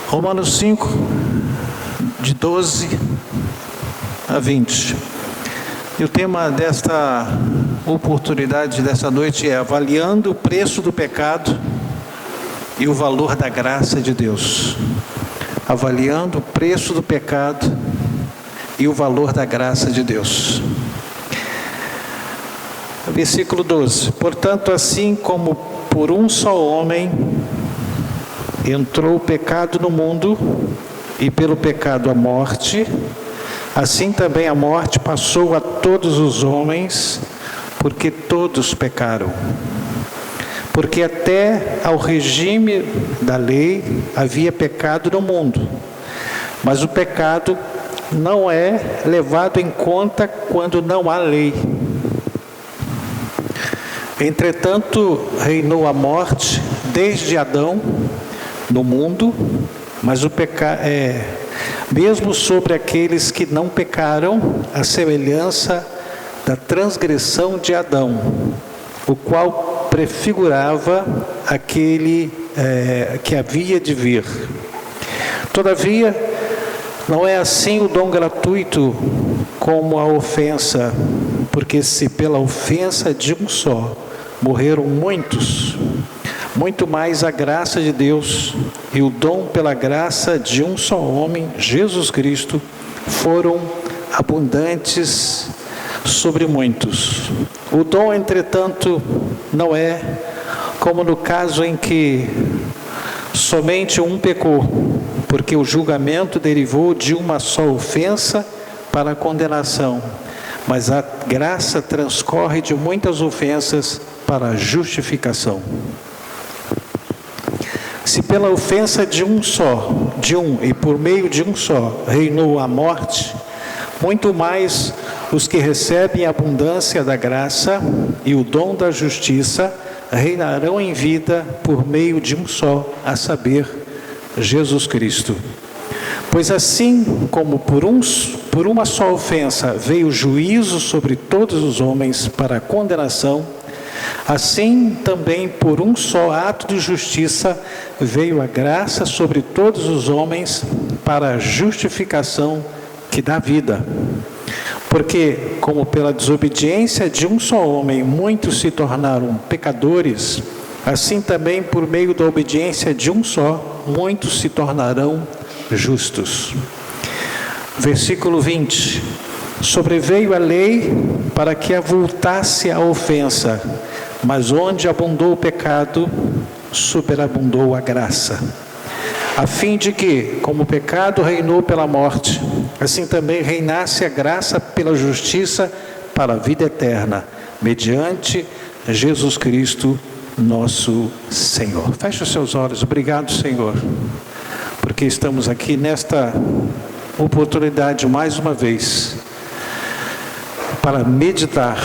Romanos 5, de 12 a 20. E o tema desta oportunidade, dessa noite, é avaliando o preço do pecado e o valor da graça de Deus. Avaliando o preço do pecado e o valor da graça de Deus. Versículo 12. Portanto, assim como por um só homem entrou o pecado no mundo, e pelo pecado a morte, assim também a morte passou a todos os homens, porque todos pecaram. Porque até ao regime da lei havia pecado no mundo, mas o pecado não é levado em conta quando não há lei. Entretanto, reinou a morte desde Adão no mundo, mas o pecado mesmo sobre aqueles que não pecaram, a semelhança da transgressão de Adão, o qual prefigurava aquele que havia de vir. Todavia, não é assim o dom gratuito como a ofensa, porque se pela ofensa de um só morreram muitos, muito mais a graça de Deus e o dom pela graça de um só homem, Jesus Cristo, foram abundantes sobre muitos. O dom, entretanto, não é como no caso em que somente um pecou, porque o julgamento derivou de uma só ofensa para a condenação, mas a graça transcorre de muitas ofensas para a justificação. Se pela ofensa de um e por meio de um só, reinou a morte, muito mais os que recebem a abundância da graça e o dom da justiça reinarão em vida por meio de um só, a saber, Jesus Cristo. Pois assim como por uma só ofensa veio o juízo sobre todos os homens para a condenação, assim também por um só ato de justiça veio a graça sobre todos os homens para a justificação que dá vida. Porque, como pela desobediência de um só homem muitos se tornaram pecadores, assim também por meio da obediência de um só, muitos se tornarão justos. Versículo 20. Sobreveio a lei para que avultasse a ofensa, mas onde abundou o pecado, superabundou a graça. A fim de que, como o pecado reinou pela morte, assim também reinasse a graça pela justiça para a vida eterna, mediante Jesus Cristo, nosso Senhor. Feche os seus olhos. Obrigado, Senhor, porque estamos aqui nesta oportunidade mais uma vez para meditar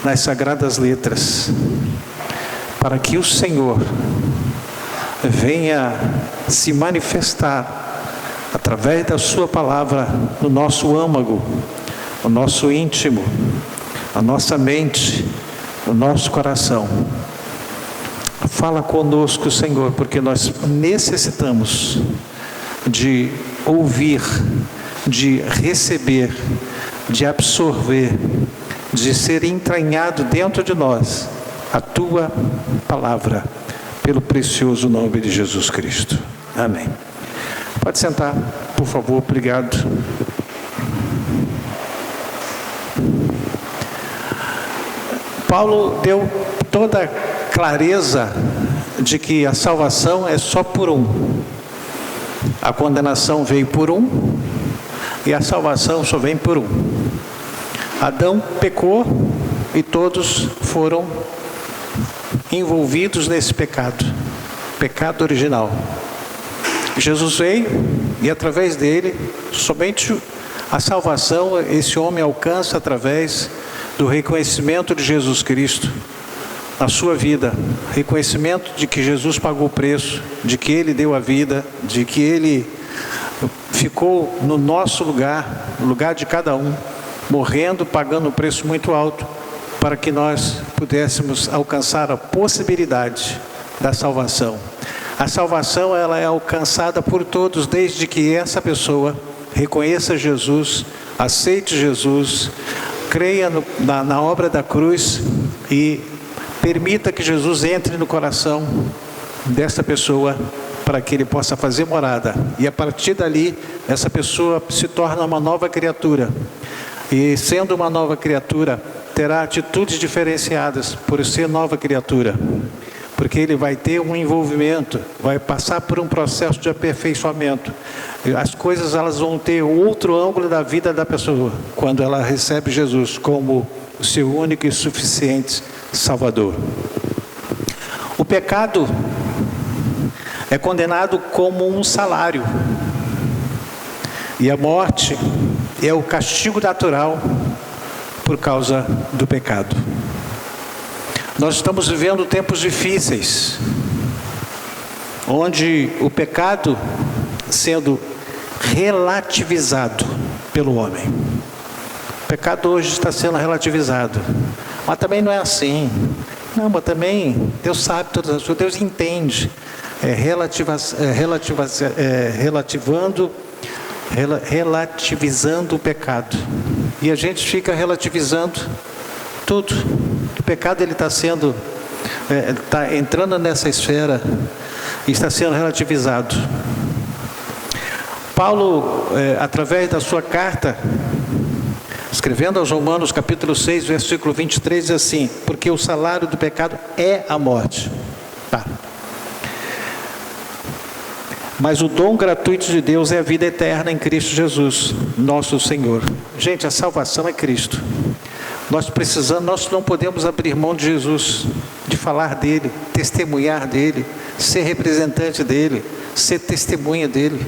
nas sagradas letras, para que o Senhor venha se manifestar através da sua palavra no nosso âmago, no nosso íntimo, na nossa mente, no nosso coração. Fala conosco, Senhor, porque nós necessitamos de ouvir, de receber, de absorver, de ser entranhado dentro de nós a tua palavra, pelo precioso nome de Jesus Cristo. Amém. Pode sentar, por favor. Obrigado. Paulo deu toda a clareza de que a salvação é só por um. A condenação veio por um e a salvação só vem por um. Adão pecou e todos foram envolvidos nesse pecado original. Jesus veio e através dele, somente a salvação esse homem alcança através do reconhecimento de Jesus Cristo na sua vida, reconhecimento de que Jesus pagou o preço, de que Ele deu a vida, de que Ele ficou no nosso lugar, no lugar de cada um, morrendo, pagando um preço muito alto, para que nós pudéssemos alcançar a possibilidade da salvação. A salvação ela é alcançada por todos, desde que essa pessoa reconheça Jesus, aceite Jesus, creia na obra da cruz e permita que Jesus entre no coração dessa pessoa para que ele possa fazer morada. E a partir dali, essa pessoa se torna uma nova criatura. E sendo uma nova criatura, terá atitudes diferenciadas por ser nova criatura. Porque ele vai ter um envolvimento, vai passar por um processo de aperfeiçoamento. As coisas elas vão ter outro ângulo da vida da pessoa, quando ela recebe Jesus como o seu único e suficiente Salvador. O pecado é condenado como um salário. E a morte é o castigo natural por causa do pecado. Nós estamos vivendo tempos difíceis, onde o pecado sendo relativizado pelo homem. O pecado hoje está sendo relativizado, mas também não é assim. Não, mas também Deus sabe todas as coisas, Deus entende. Relativizando o pecado. E a gente fica relativizando tudo. O pecado ele está sendo, está entrando nessa esfera e está sendo relativizado. Paulo, através da sua carta, escrevendo aos Romanos, capítulo 6, versículo 23, diz assim: porque o salário do pecado é a morte. Tá. Mas o dom gratuito de Deus é a vida eterna em Cristo Jesus, nosso Senhor. Gente, a salvação é Cristo. Nós não podemos abrir mão de Jesus, de falar dele, testemunhar dele, ser representante dele, ser testemunha dele.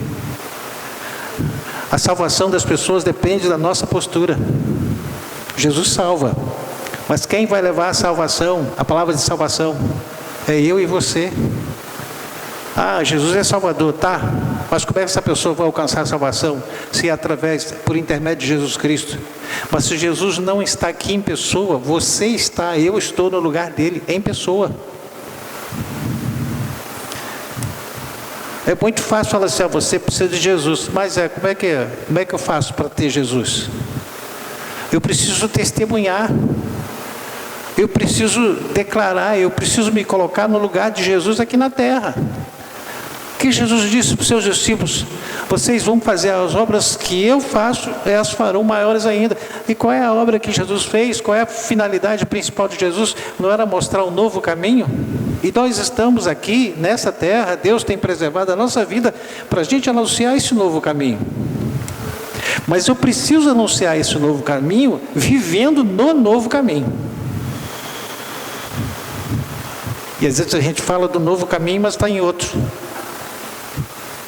A salvação das pessoas depende da nossa postura. Jesus salva, mas quem vai levar a salvação, a palavra de salvação, é eu e você. Ah, Jesus é Salvador, tá, mas como é que essa pessoa vai alcançar a salvação? Se é por intermédio de Jesus Cristo. Mas se Jesus não está aqui em pessoa, você está, eu estou no lugar dele, em pessoa. É muito fácil falar assim: você precisa de Jesus, mas como é que eu faço para ter Jesus? Eu preciso testemunhar, eu preciso declarar, eu preciso me colocar no lugar de Jesus aqui na terra. Que Jesus disse para os seus discípulos: vocês vão fazer as obras que eu faço, elas farão maiores ainda. E qual é a obra que Jesus fez? Qual é a finalidade principal de Jesus? Não era mostrar um novo caminho? E nós estamos aqui nessa terra, Deus tem preservado a nossa vida para a gente anunciar esse novo caminho. Mas eu preciso anunciar esse novo caminho vivendo no novo caminho. E às vezes a gente fala do novo caminho, mas está em outro.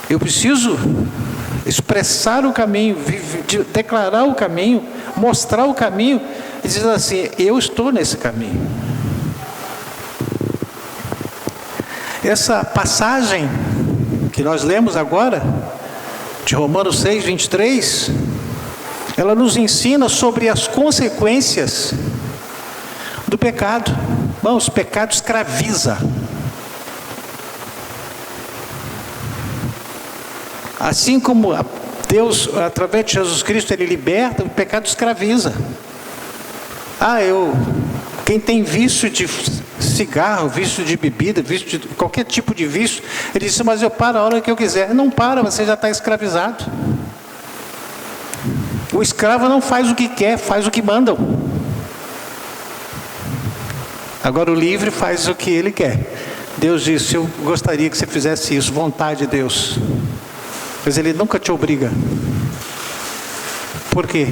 Eu preciso expressar o caminho, declarar o caminho, mostrar o caminho e dizer assim: eu estou nesse caminho. Essa passagem que nós lemos agora, de Romanos 6, 23, ela nos ensina sobre as consequências do pecado. Irmãos, o pecado escraviza. Assim como Deus, através de Jesus Cristo, Ele liberta, o pecado escraviza. Quem tem vício de cigarro, vício de bebida, vício de qualquer tipo de vício, ele diz: mas eu paro a hora que eu quiser. Não para, você já está escravizado. O escravo não faz o que quer, faz o que mandam. Agora o livre faz o que ele quer. Deus disse: eu gostaria que você fizesse isso, vontade de Deus. Mas Ele nunca te obriga. Por quê?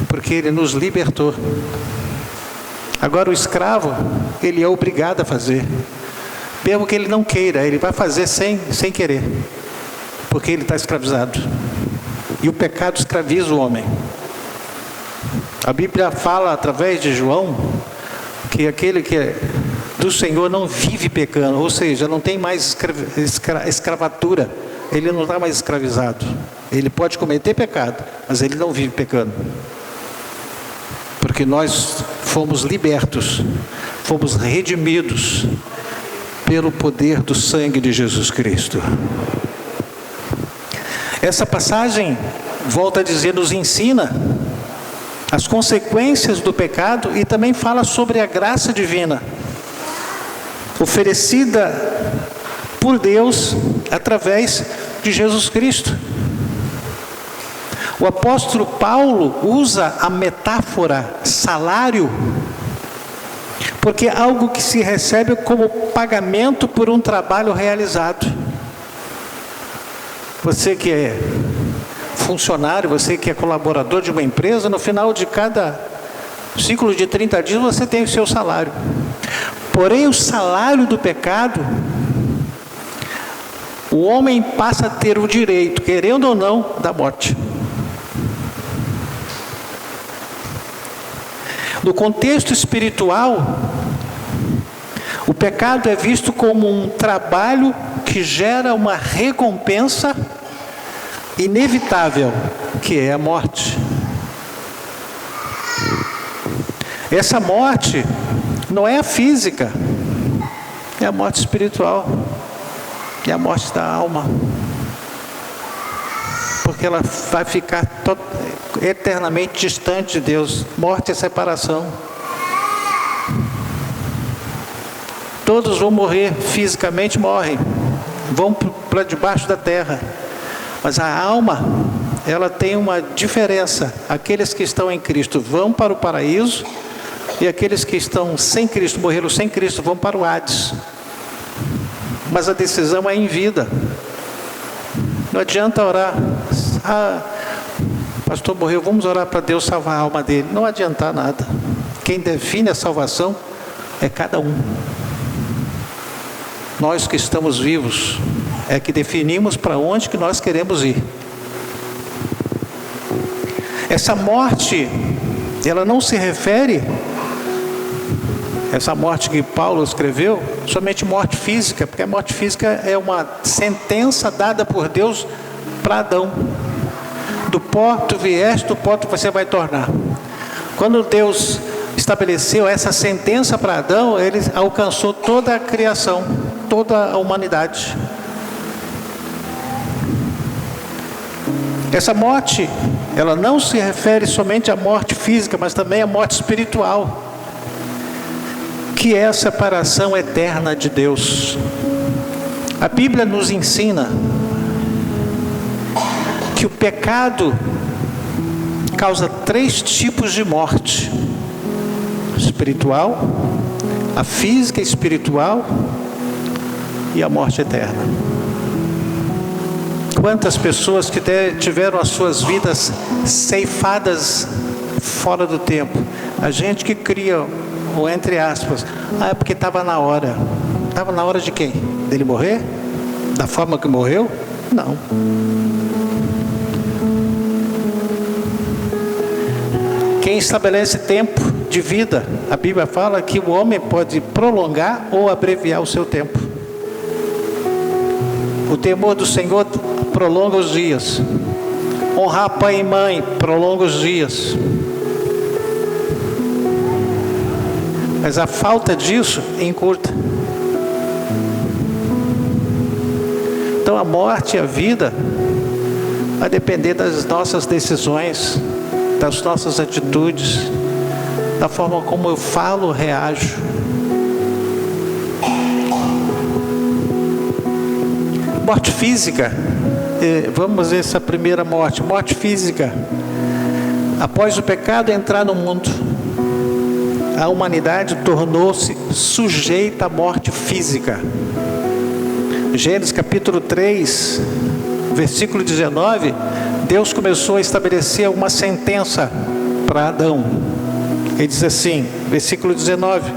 Porque Ele nos libertou. Agora o escravo, ele é obrigado a fazer. Mesmo que ele não queira, ele vai fazer sem querer. Porque ele está escravizado. E o pecado escraviza o homem. A Bíblia fala através de João que aquele que é do Senhor não vive pecando, ou seja, não tem mais escravatura, ele não está mais escravizado. Ele pode cometer pecado, mas ele não vive pecando. Porque nós fomos libertos, fomos redimidos pelo poder do sangue de Jesus Cristo. Essa passagem, volta a dizer, nos ensina as consequências do pecado e também fala sobre a graça divina oferecida por Deus através de Jesus Cristo. O apóstolo Paulo usa a metáfora salário, porque é algo que se recebe como pagamento por um trabalho realizado. Você que é funcionário, você que é colaborador de uma empresa, no final de cada ciclo de 30 dias você tem o seu salário. Porém, o salário do pecado, o homem passa a ter o direito, querendo ou não, da morte. No contexto espiritual, o pecado é visto como um trabalho que gera uma recompensa inevitável, que é a morte. Essa morte não é a física, é a morte espiritual, é a morte da alma, porque ela vai ficar eternamente distante de Deus. Morte é separação. Todos vão morrer, fisicamente morrem, vão para debaixo da terra, mas a alma, ela tem uma diferença. Aqueles que estão em Cristo vão para o paraíso, e aqueles que estão sem Cristo, morreram sem Cristo, vão para o Hades. Mas a decisão é em vida. Não adianta orar, pastor morreu, vamos orar para Deus salvar a alma dele. Não adianta nada. Quem define a salvação é cada um. Nós que estamos vivos é que definimos para onde que nós queremos ir. Essa morte, ela não se refere, essa morte que Paulo escreveu, somente morte física, porque a morte física é uma sentença dada por Deus para Adão. Do pó tu vieste, do pó você vai tornar. Quando Deus estabeleceu essa sentença para Adão, ele alcançou toda a criação, toda a humanidade. Essa morte, ela não se refere somente à morte física, mas também à morte espiritual, que é a separação eterna de Deus. A Bíblia nos ensina que o pecado causa 3 tipos de morte: espiritual, a física espiritual e a morte eterna. Quantas pessoas que tiveram as suas vidas ceifadas fora do tempo? A gente que cria, ou entre aspas, é porque estava na hora. Estava na hora de quem? Dele morrer? Da forma que morreu? Não. Quem estabelece tempo de vida, a Bíblia fala que o homem pode prolongar ou abreviar o seu tempo. O temor do Senhor prolonga os dias. Honrar pai e mãe prolonga os dias. Mas a falta disso encurta. Então a morte e a vida vai depender das nossas decisões, das nossas atitudes, da forma como eu falo, reajo. Morte física, vamos ver essa primeira morte. Morte física. Após o pecado entrar no mundo, a humanidade tornou-se sujeita à morte física. Gênesis capítulo 3, versículo 19, Deus começou a estabelecer uma sentença para Adão. Ele diz assim, versículo 19: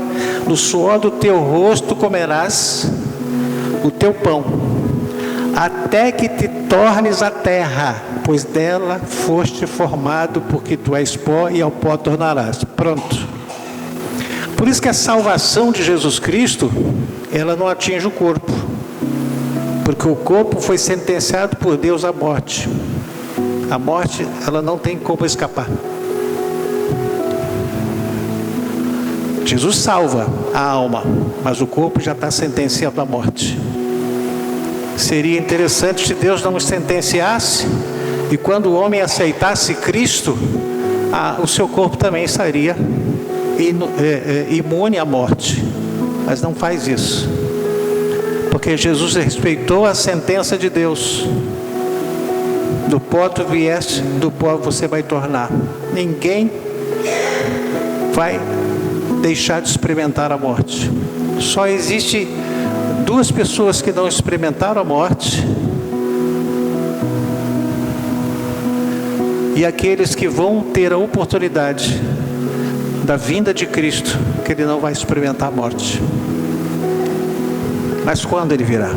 no suor do teu rosto comerás o teu pão, até que te tornes a terra, pois dela foste formado, porque tu és pó e ao pó tornarás. Pronto. Por isso que a salvação de Jesus Cristo, ela não atinge o corpo, porque o corpo foi sentenciado por Deus à morte. A morte, ela não tem como escapar. Jesus salva a alma, mas o corpo já está sentenciado à morte. Seria interessante se Deus não o sentenciasse, e quando o homem aceitasse Cristo, o seu corpo também estaria imune à morte. Mas não faz isso, porque Jesus respeitou a sentença de Deus. Do pó tu vieste, do pó você vai tornar. Ninguém vai deixar de experimentar a morte. Só existe duas pessoas que não experimentaram a morte, e aqueles que vão ter a oportunidade da vinda de Cristo, que ele não vai experimentar a morte. Mas quando ele virá?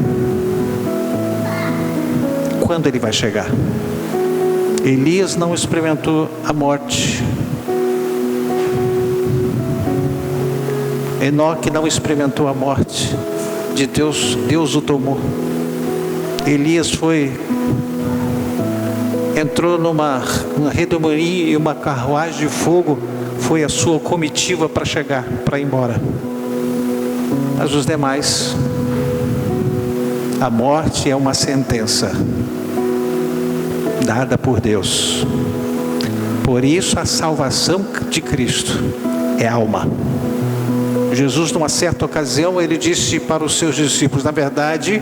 Quando ele vai chegar? Elias não experimentou a morte. Enoque não experimentou a morte de Deus. Deus o tomou. Elias entrou numa redemoinho, e uma carruagem de fogo foi a sua comitiva para chegar, para ir embora. Mas os demais, a morte é uma sentença dada por Deus. Por isso a salvação de Cristo é alma. Jesus, numa certa ocasião, ele disse para os seus discípulos: na verdade,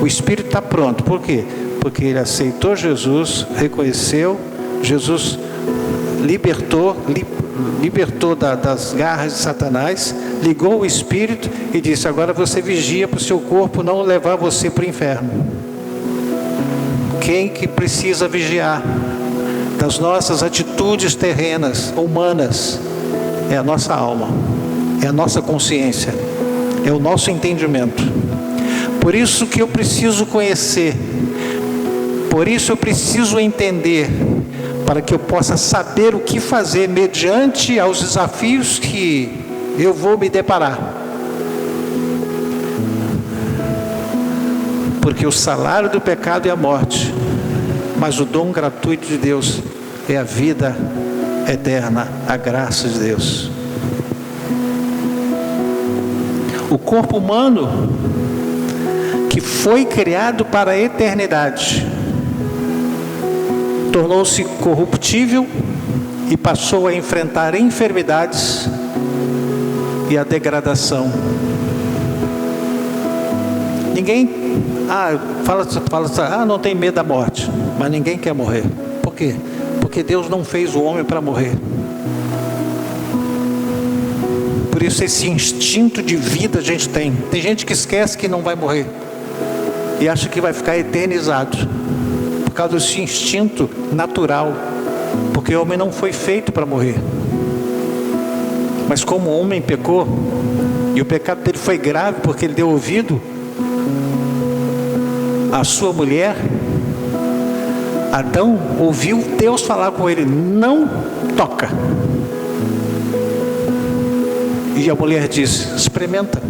o espírito está pronto. Por quê? Porque ele aceitou Jesus, reconheceu, Jesus libertou das garras de Satanás, ligou o espírito e disse: agora você vigia para o seu corpo não levar você para o inferno. Quem que precisa vigiar das nossas atitudes terrenas, humanas? É a nossa alma, é a nossa consciência, é o nosso entendimento. Por isso que eu preciso conhecer, por isso eu preciso entender, para que eu possa saber o que fazer mediante aos desafios que eu vou me deparar. Porque o salário do pecado é a morte, mas o dom gratuito de Deus é a vida eterna, a graça de Deus. O corpo humano, que foi criado para a eternidade, tornou-se corruptível e passou a enfrentar enfermidades e a degradação. Ninguém fala, não tem medo da morte, mas ninguém quer morrer. Por quê? Porque Deus não fez o homem para morrer. Por isso esse instinto de vida a gente tem. Tem gente que esquece que não vai morrer e acha que vai ficar eternizado, por causa desse instinto natural, porque o homem não foi feito para morrer. Mas como o homem pecou, e o pecado dele foi grave, porque ele deu ouvido à sua mulher, Adão ouviu Deus falar com ele: não toca. E a mulher disse: experimenta.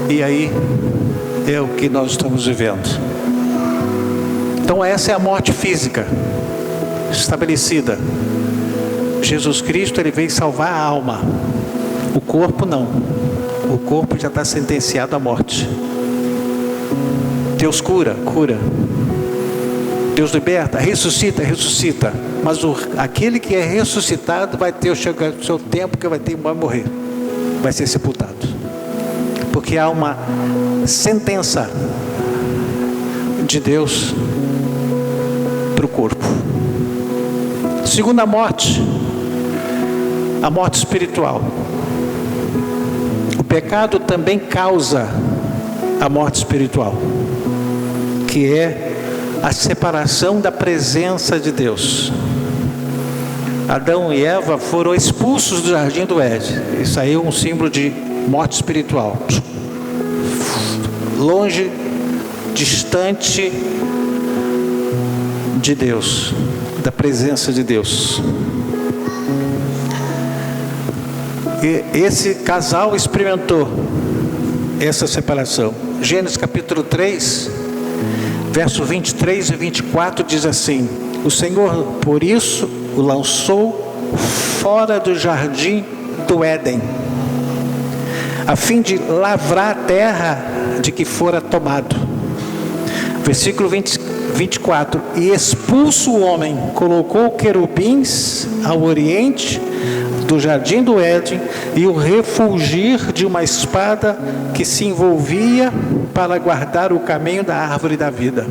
E aí é o que nós estamos vivendo. Então essa é a morte física estabelecida. Jesus Cristo, ele veio salvar a alma. O corpo não. O corpo já está sentenciado à morte. Deus cura. Deus liberta, ressuscita. Mas aquele que é ressuscitado vai ter o seu tempo, que vai morrer, vai ser sepultado. Porque há uma sentença de Deus para o corpo. Segunda morte, a morte espiritual. O pecado também causa a morte espiritual, que é a separação da presença de Deus. Adão e Eva foram expulsos do jardim do Éden. Isso aí é um símbolo de morte espiritual. Longe, distante de Deus, da presença de Deus. E esse casal experimentou essa separação. Gênesis capítulo 3, verso 23 e 24 diz assim: o Senhor, por isso, o lançou fora do jardim do Éden, a fim de lavrar a terra de que fora tomado. Versículo 24: e expulso o homem, colocou querubins ao oriente do jardim do Éden e o refulgir de uma espada que se envolvia para guardar o caminho da árvore da vida.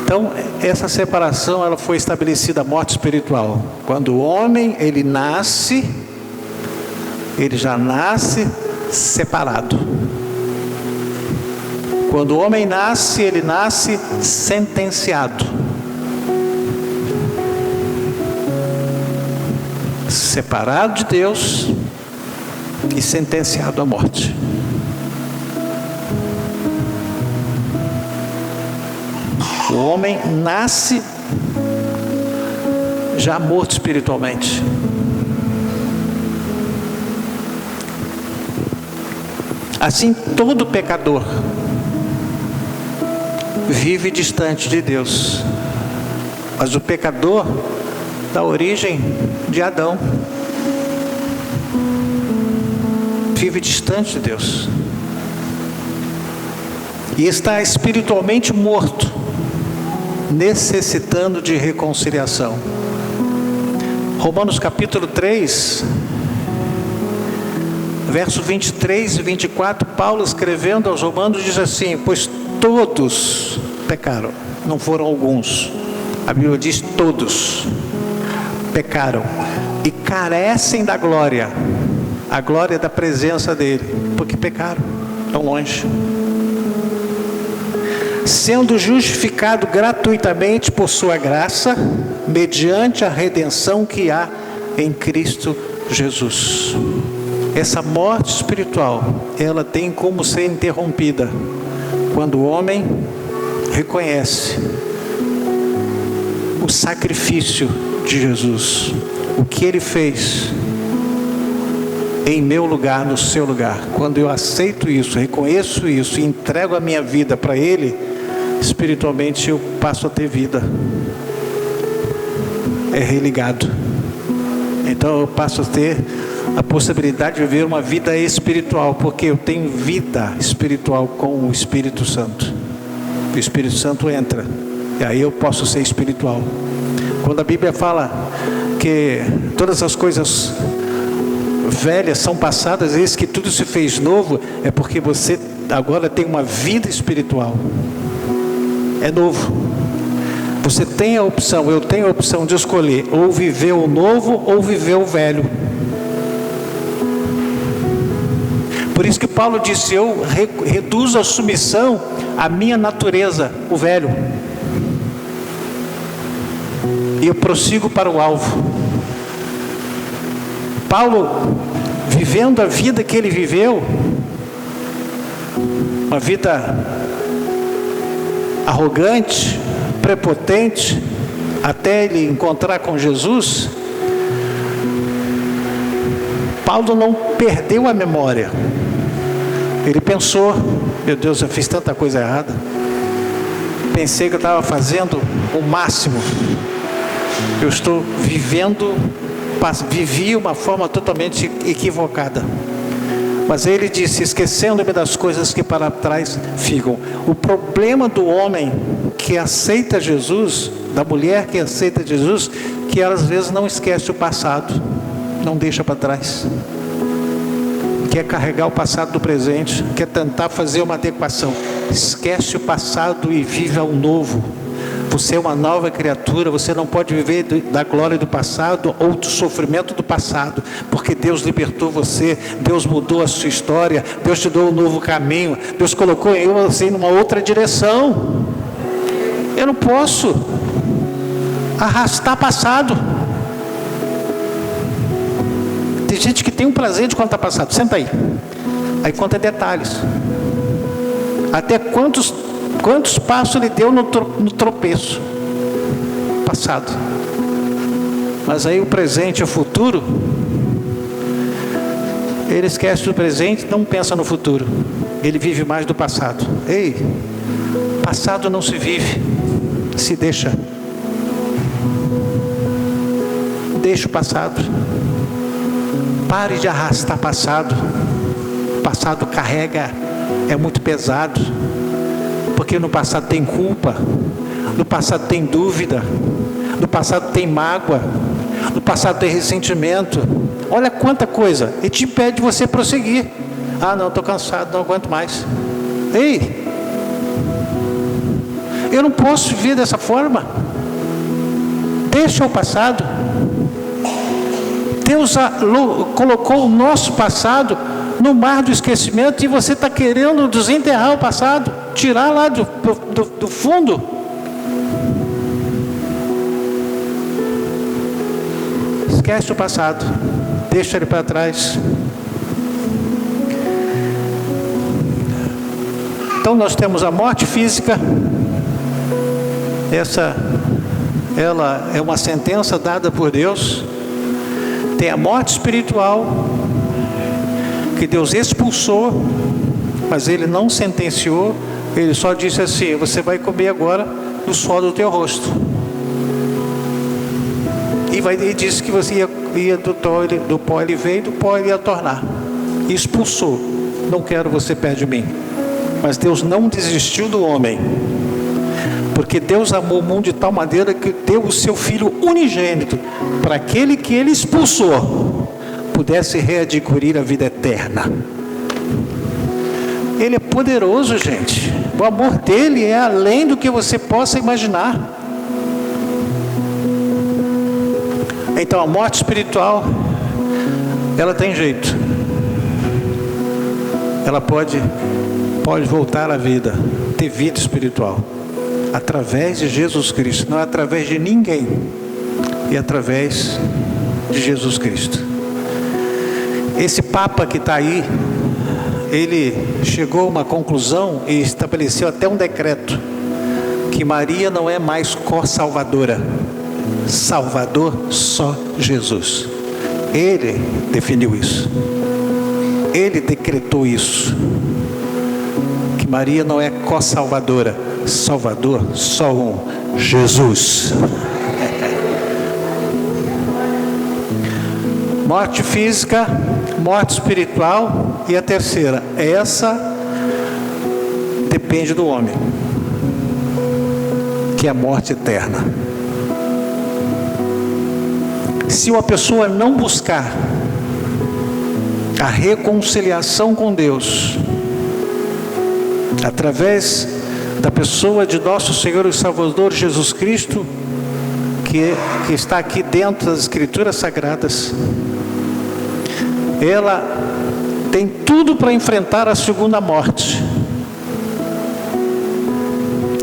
Então, essa separação ela foi estabelecida, a morte espiritual. Quando o homem ele nasce, ele já nasce separado. Quando o homem nasce, ele nasce sentenciado. Separado de Deus e sentenciado à morte. O homem nasce já morto espiritualmente. Assim, todo pecador vive distante de Deus. Mas o pecador dá origem de Adão. Vive distante de Deus. E está espiritualmente morto, necessitando de reconciliação. Romanos capítulo 3, verso 23 e 24, Paulo escrevendo aos Romanos diz assim: pois todos pecaram, não foram alguns. A Bíblia diz todos pecaram e carecem da glória, a glória da presença dele, porque pecaram, estão longe. Sendo justificado gratuitamente por sua graça, mediante a redenção que há em Cristo Jesus. Essa morte espiritual, ela tem como ser interrompida quando o homem reconhece o sacrifício de Jesus, o que ele fez em meu lugar, no seu lugar. Quando eu aceito isso, reconheço isso e entrego a minha vida para ele, espiritualmente eu passo a ter vida. É religado. Então eu passo a ter a possibilidade de viver uma vida espiritual, porque eu tenho vida espiritual com o Espírito Santo. O Espírito Santo entra, e aí eu posso ser espiritual. Quando a Bíblia fala que todas as coisas velhas são passadas, eis que tudo se fez novo, é porque você agora tem uma vida espiritual. É novo. Você tem a opção, eu tenho a opção de escolher ou viver o novo ou viver o velho. Por isso que Paulo disse: eu reduzo a submissão à minha natureza, o velho, e eu prossigo para o alvo. Paulo, vivendo a vida que ele viveu, uma vida arrogante, prepotente, até ele encontrar com Jesus, Paulo não perdeu a memória. Ele pensou: meu Deus, eu fiz tanta coisa errada, pensei que eu estava fazendo o máximo, eu estou vivi uma forma totalmente equivocada. Mas ele disse: esquecendo-me das coisas que para trás ficam. O problema do homem que aceita Jesus, da mulher que aceita Jesus, que ela às vezes não esquece o passado, não deixa para trás, quer carregar o passado do presente, quer tentar fazer uma adequação. Esquece o passado e vive ao novo. Você é uma nova criatura, você não pode viver da glória do passado ou do sofrimento do passado, porque Deus libertou você, Deus mudou a sua história, Deus te deu um novo caminho, Deus colocou você em uma outra direção. Eu não posso arrastar passado. Tem gente que tem um prazer de contar passado. Senta aí conta detalhes, até quantos passos ele deu no tropeço passado. Mas aí o presente e o futuro, ele esquece do presente, não pensa no futuro, ele vive mais do passado. Ei, passado não se vive, se deixa. deixe o passado. Pare de arrastar passado. O passado carrega, é muito pesado. Porque no passado tem culpa, no passado tem dúvida, no passado tem mágoa, no passado tem ressentimento. Olha quanta coisa, e te impede você prosseguir. Ah, não, estou cansado, não aguento mais. Ei, eu não posso viver dessa forma. Deixa o passado. Deus colocou o nosso passado no mar do esquecimento, e você está querendo desenterrar o passado, tirar lá do fundo. Esquece o passado, deixa ele para trás. Então nós temos a morte física. Ela é uma sentença dada por Deus. Tem a morte espiritual, que Deus expulsou, mas Ele não sentenciou. Ele só disse assim: você vai comer agora do suor do teu rosto. E disse que você ia do pó ele veio, do pó ele ia tornar. E expulsou. Não quero você perto de mim. Mas Deus não desistiu do homem, porque Deus amou o mundo de tal maneira que deu o seu Filho unigênito, para aquele que Ele expulsou pudesse readquirir a vida eterna. Ele é poderoso, gente. O amor dele é além do que você possa imaginar. Então a morte espiritual, ela tem jeito. Ela pode voltar à vida, ter vida espiritual, através de Jesus Cristo. Não é através de ninguém, é através de Jesus Cristo. Esse Papa que está aí, ele chegou a uma conclusão e estabeleceu até um decreto, que Maria não é mais co-salvadora. Salvador só Jesus. Ele definiu isso. Ele decretou isso. Que Maria não é co-salvadora. Salvador só um, Jesus. Morte física, morte espiritual, e a terceira, essa depende do homem, que é a morte eterna. Se uma pessoa não buscar a reconciliação com Deus, através da pessoa de nosso Senhor e Salvador Jesus Cristo, que está aqui dentro das Escrituras Sagradas, ela tem tudo para enfrentar a segunda morte,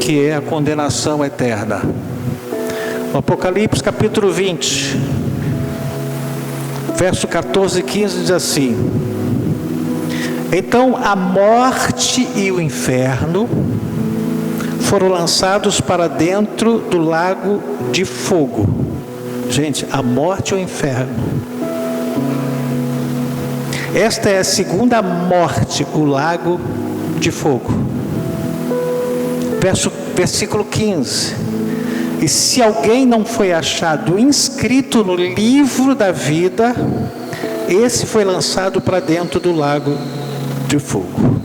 que é a condenação eterna. No Apocalipse capítulo 20, verso 14 e 15 diz assim: então a morte e o inferno foram lançados para dentro do lago de fogo. Gente, a morte e o inferno, esta é a segunda morte, o lago de fogo. Versículo 15: e se alguém não foi achado inscrito no livro da vida, esse foi lançado para dentro do lago de fogo.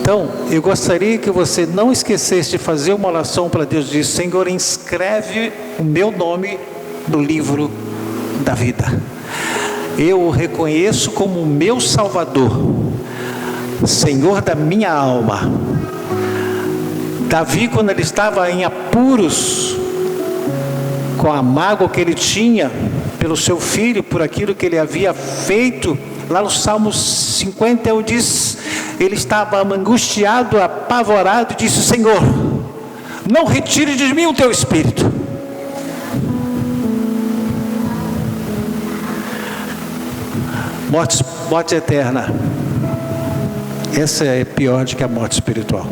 Então, eu gostaria que você não esquecesse de fazer uma oração para Deus. Diz: Senhor, inscreve o meu nome no livro da vida. Eu o reconheço como meu Salvador, Senhor da minha alma. Davi, quando ele estava em apuros, com a mágoa que ele tinha pelo seu filho, por aquilo que ele havia feito, lá no Salmo 50, ele estava angustiado, apavorado, e disse: Senhor, não retire de mim o teu espírito. Morte eterna, essa é pior do que a morte espiritual,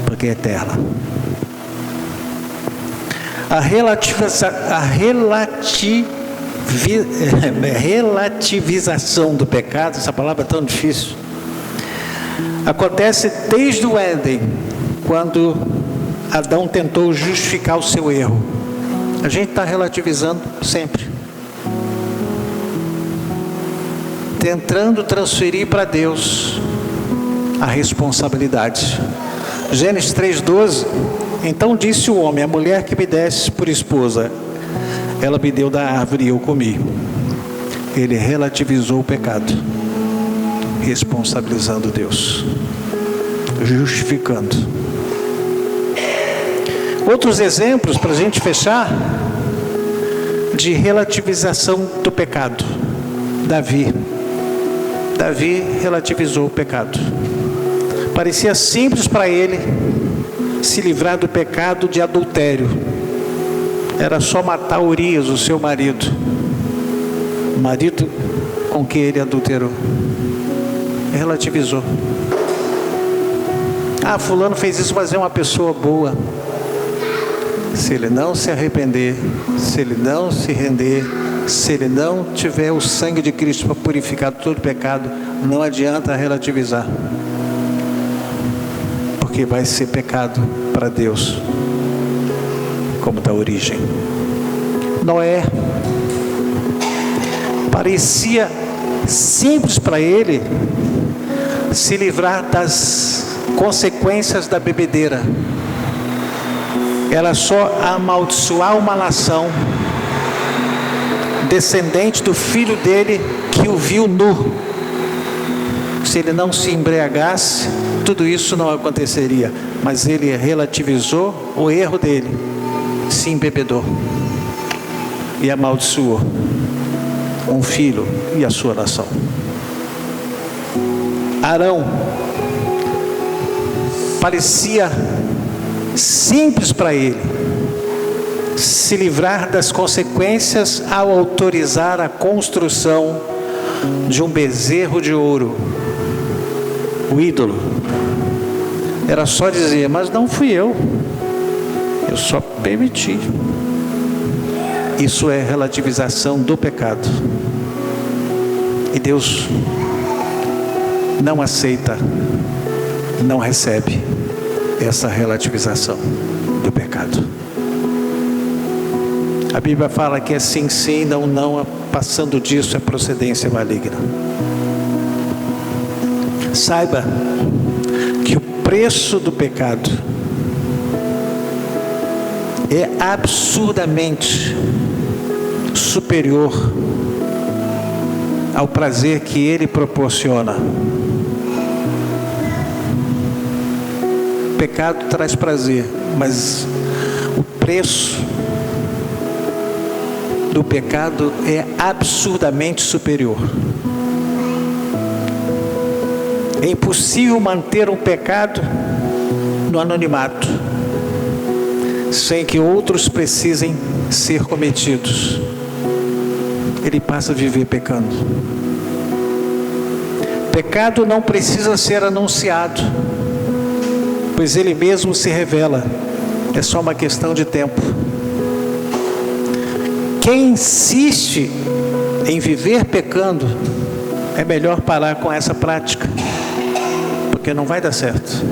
porque é eterna. A relativização do pecado, essa palavra é tão difícil, acontece desde o Éden, quando Adão tentou justificar o seu erro. A gente está relativizando sempre, tentando transferir para Deus a responsabilidade. Gênesis 3:12. Então disse o homem: a mulher que me desse por esposa, ela me deu da árvore e eu comi. Ele relativizou o pecado, responsabilizando Deus, justificando. Outros exemplos para a gente fechar de relativização do pecado. Davi relativizou o pecado. Parecia simples para ele se livrar do pecado de adultério. Era só matar Urias, o seu marido, o marido com quem ele adulterou. Relativizou. Ah, fulano fez isso, mas é uma pessoa boa. Se ele não se arrepender, se ele não se render, se ele não tiver o sangue de Cristo para purificar todo pecado, não adianta relativizar, porque vai ser pecado para Deus, como da origem. Noé, parecia simples para ele se livrar das consequências da bebedeira. Era só amaldiçoar uma nação descendente do filho dele que o viu nu. Se ele não se embriagasse, tudo isso não aconteceria. Mas ele relativizou o erro dele, se embebedou e amaldiçoou um filho e a sua nação. Arão, parecia simples para ele se livrar das consequências ao autorizar a construção de um bezerro de ouro, o ídolo. Era só dizer: mas não fui eu só permiti. Isso é relativização do pecado, e Deus não aceita, não recebe essa relativização do pecado. A Bíblia fala que é sim, sim, não, não, passando disso é procedência maligna. Saiba que o preço do pecado é absurdamente superior ao prazer que ele proporciona. O pecado traz prazer, mas o preço do pecado é absurdamente superior. É impossível manter um pecado no anonimato, sem que outros precisem ser cometidos. Ele passa a viver pecando. Pecado não precisa ser anunciado, pois ele mesmo se revela. É só uma questão de tempo. Quem insiste em viver pecando, é melhor parar com essa prática, porque não vai dar certo.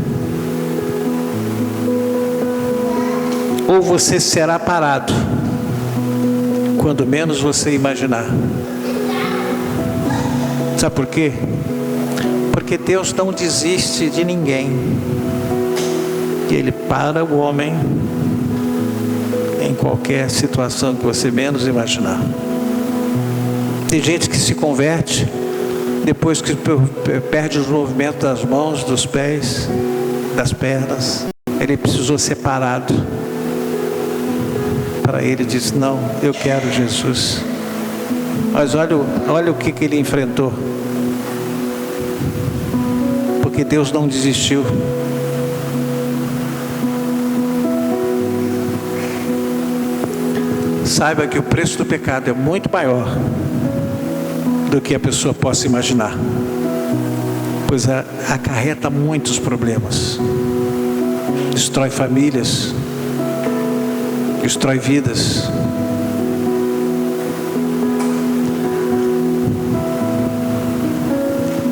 Ou você será parado, quando menos você imaginar. Sabe por quê? Porque Deus não desiste de ninguém. Ele para o homem em qualquer situação que você menos imaginar. Tem gente que se converte depois que perde os movimentos das mãos, dos pés, das pernas. Ele precisou ser parado. Para ele disse: não, eu quero Jesus. Mas olha o que ele enfrentou. Porque Deus não desistiu. Saiba que o preço do pecado é muito maior do que a pessoa possa imaginar, pois acarreta muitos problemas, destrói famílias, destrói vidas.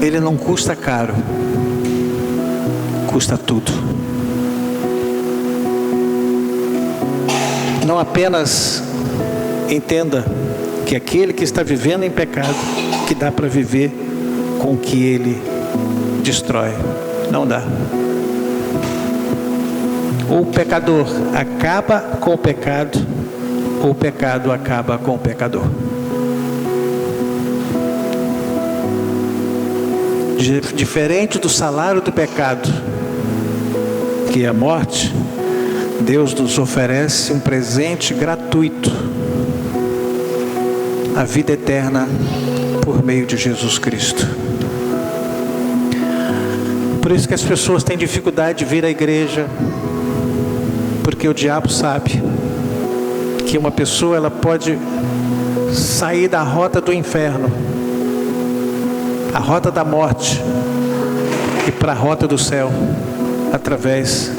Ele não custa caro, custa tudo. não apenas entenda que aquele que está vivendo em pecado, que dá para viver com o que ele destrói. Não dá. Ou o pecador acaba com o pecado, ou o pecado acaba com o pecador. Diferente do salário do pecado, que é a morte, Deus nos oferece um presente gratuito, a vida eterna por meio de Jesus Cristo. Por isso que as pessoas têm dificuldade de vir à igreja, porque o diabo sabe que uma pessoa ela pode sair da rota do inferno, a rota da morte, e para a rota do céu, através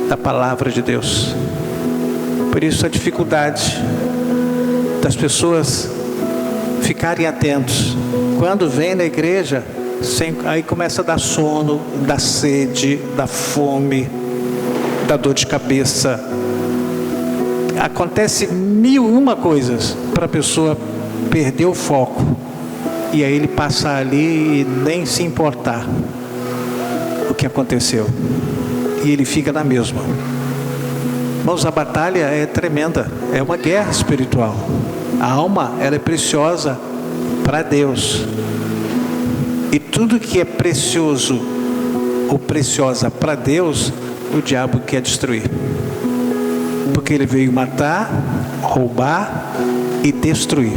da palavra de Deus. Por isso a dificuldade das pessoas ficarem atentos. Quando vem na igreja, aí começa a dar sono, da sede, da fome, da dor de cabeça. Acontece 1001 coisas para a pessoa perder o foco. E aí ele passa ali e nem se importar o que aconteceu. E ele fica na mesma. Irmãos, a batalha é tremenda. É uma guerra espiritual. A alma, ela é preciosa para Deus. E tudo que é precioso ou preciosa para Deus, o diabo quer destruir. Porque ele veio matar, roubar e destruir.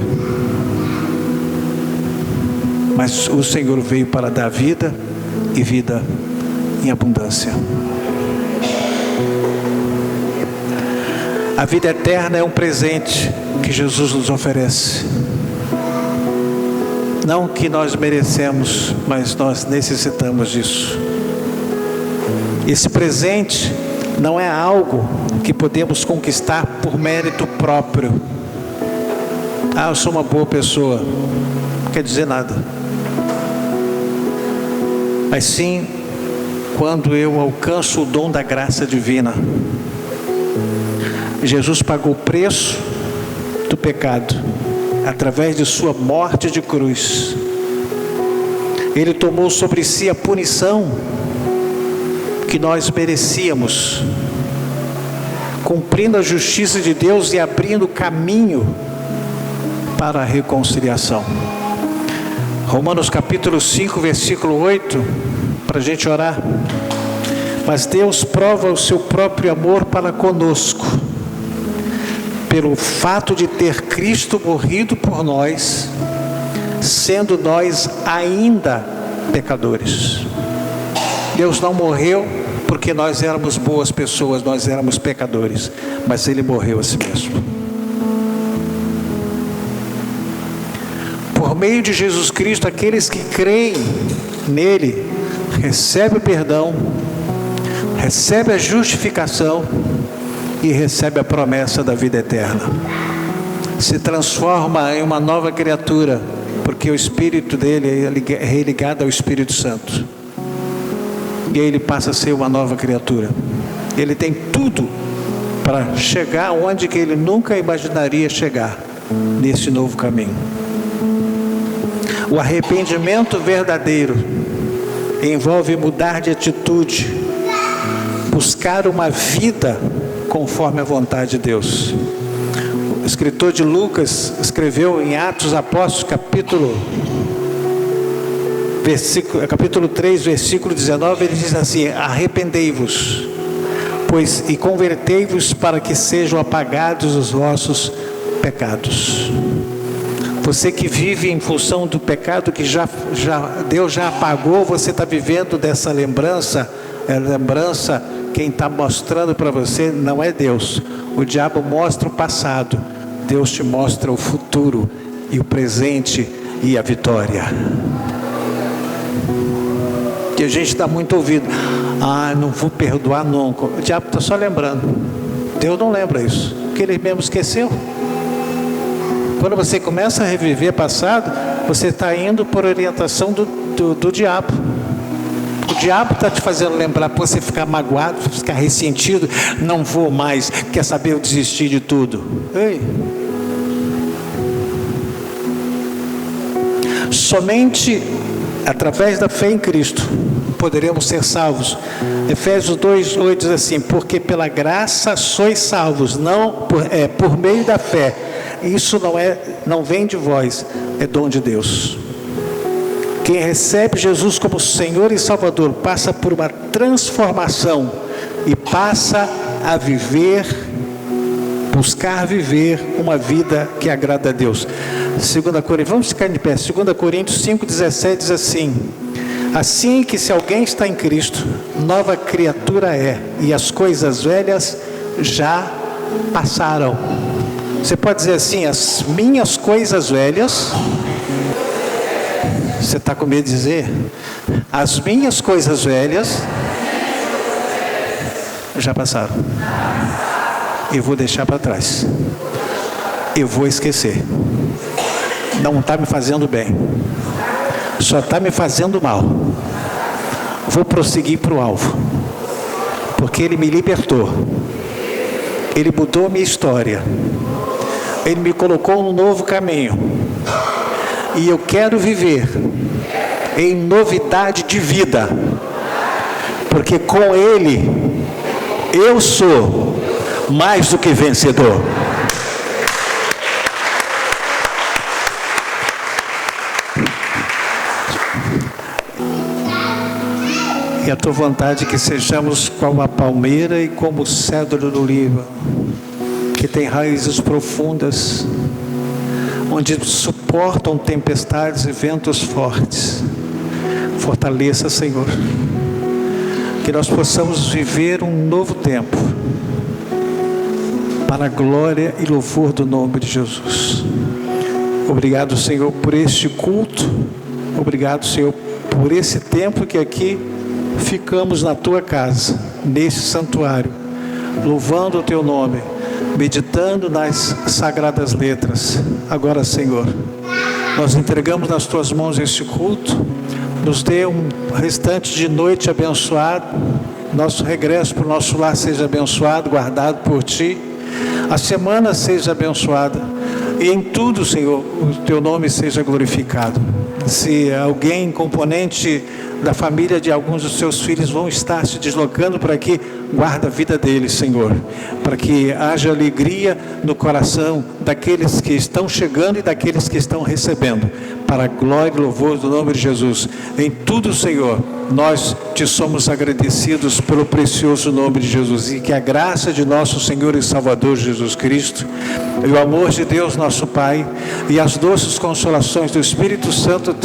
Mas o Senhor veio para dar vida e vida em abundância. A vida eterna é um presente que Jesus nos oferece. Não que nós merecemos, mas nós necessitamos disso. Esse presente não é algo que podemos conquistar por mérito próprio. Eu sou uma boa pessoa. Não quer dizer nada. Mas sim, quando eu alcanço o dom da graça divina. Jesus pagou o preço do pecado, através de sua morte de cruz. Ele tomou sobre si a punição que nós merecíamos, cumprindo a justiça de Deus e abrindo caminho para a reconciliação. Romanos capítulo 5, versículo 8, para a gente orar. Mas Deus prova o seu próprio amor para conosco, pelo fato de ter Cristo morrido por nós, sendo nós ainda pecadores. Deus não morreu porque nós éramos boas pessoas, nós éramos pecadores, mas Ele morreu a si mesmo. Por meio de Jesus Cristo, aqueles que creem nele, recebem o perdão, recebem a justificação e recebem a promessa da vida eterna. Se transforma em uma nova criatura, porque o Espírito dele é religado ao Espírito Santo. E aí ele passa a ser uma nova criatura. Ele tem tudo para chegar onde que ele nunca imaginaria chegar, nesse novo caminho. O arrependimento verdadeiro envolve mudar de atitude, buscar uma vida conforme a vontade de Deus. O escritor de Lucas escreveu em Atos dos Apóstolos, capítulo 3, versículo 19, ele diz assim: arrependei-vos, pois e convertei-vos para que sejam apagados os vossos pecados. Você que vive em função do pecado que Deus já apagou, você está vivendo dessa lembrança. Lembrança, quem está mostrando para você não é Deus. O diabo mostra o passado, Deus te mostra o futuro e o presente e a vitória. Que a gente dá muito ouvido: não vou perdoar nunca. O diabo está só lembrando. Deus não lembra isso, porque ele mesmo esqueceu. Quando você começa a reviver passado, você está indo por orientação do diabo. O diabo está te fazendo lembrar para você ficar magoado, ficar ressentido. Não vou mais, quer saber, eu desisti de tudo. Ei. Somente através da fé em Cristo poderemos ser salvos. Efésios 2:8 diz assim: porque pela graça sois salvos, não por meio da fé. Isso não vem de vós, é dom de Deus. Quem recebe Jesus como Senhor e Salvador passa por uma transformação e passa a buscar viver uma vida que agrada a Deus. 2 Coríntios, vamos ficar de pé. 2 Coríntios 5:17 diz assim: assim que se alguém está em Cristo, nova criatura é, e as coisas velhas já passaram. Você pode dizer assim: as minhas coisas velhas. Você está com medo de dizer? As minhas coisas velhas já passaram. Eu vou deixar para trás. Eu vou esquecer. Não está me fazendo bem. Só está me fazendo mal. Vou prosseguir para o alvo. Porque Ele me libertou. Ele mudou minha história. Ele me colocou num novo caminho. E eu quero viver em novidade de vida. Porque com Ele eu sou mais do que vencedor. E a tua vontade é que sejamos como a palmeira e como o cedro do Líbano, que tem raízes profundas, onde suportam tempestades e ventos fortes. Fortaleça, Senhor, que nós possamos viver um novo tempo, para a glória e louvor do nome de Jesus. Obrigado, Senhor, por este culto. Obrigado, Senhor, por esse tempo que aqui ficamos na tua casa, nesse santuário, louvando o teu nome, meditando nas sagradas letras. Agora, Senhor, nós entregamos nas tuas mãos este culto. Nos dê um restante de noite abençoado. Nosso regresso para o nosso lar seja abençoado, guardado por ti. A semana seja abençoada. E em tudo, Senhor, o teu nome seja glorificado. Se alguém, componente da família de alguns dos seus filhos, vão estar se deslocando por aqui, guarda a vida deles, Senhor, para que haja alegria no coração daqueles que estão chegando e daqueles que estão recebendo, para a glória e louvor do nome de Jesus. Em tudo, Senhor, nós te somos agradecidos pelo precioso nome de Jesus, e que a graça de nosso Senhor e Salvador Jesus Cristo, e o amor de Deus nosso Pai, e as doces consolações do Espírito Santo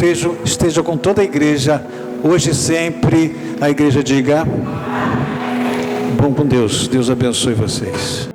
estejam com toda a igreja, hoje e sempre. A igreja diga: bom com Deus. Deus abençoe vocês.